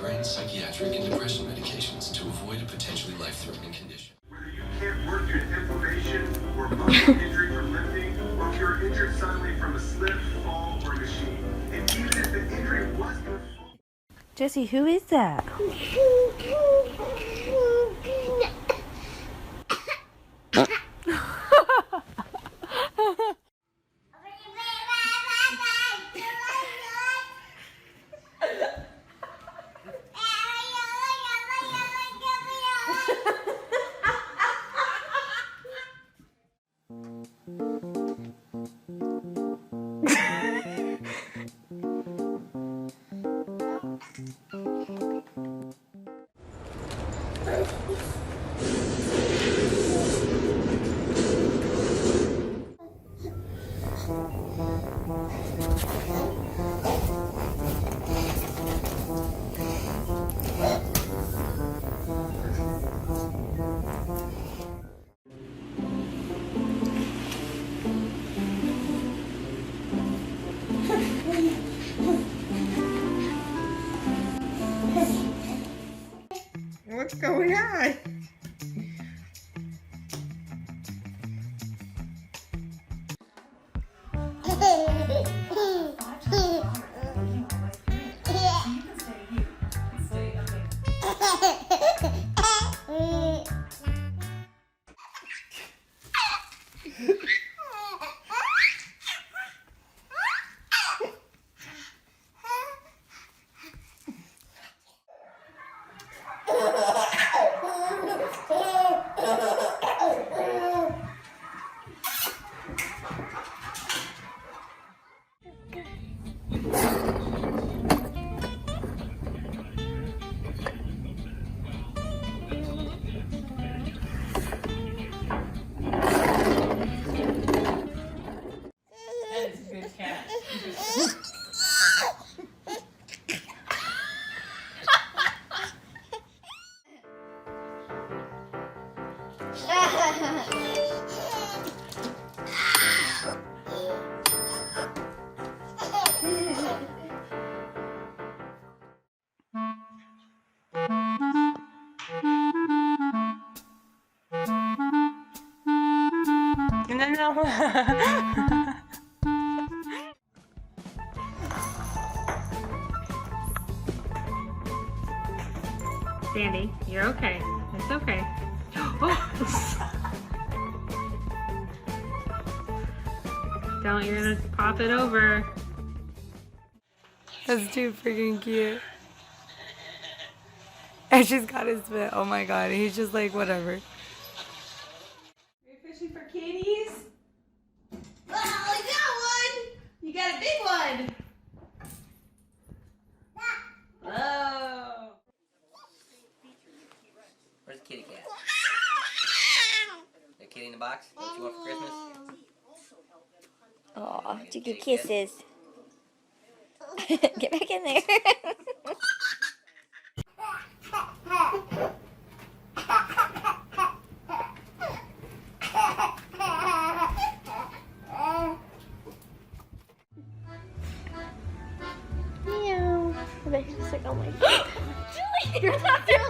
migraine, psychiatric, and depression medications to avoid a potentially life-threatening condition. Whether you can't work due to inflammation or muscle injury from lifting, or if you're injured suddenly from a slip, fall, or machine, and even if the injury was your fault. Jesse, who is that? What's going on? No. Sandy, you're okay. It's okay. Oh. Don't, you're gonna pop it over. That's too freaking cute. And she's got his spit. Oh my god. He's just like, whatever. Are you fishing for kitties? Oh, I got one! You got a big one! Oh. Where's the kitty cat? The kitty in the box? What you want for Christmas? Aw, to get kisses. Get back in there. Meow. I bet he's just like, oh my god. Julie! You're not there.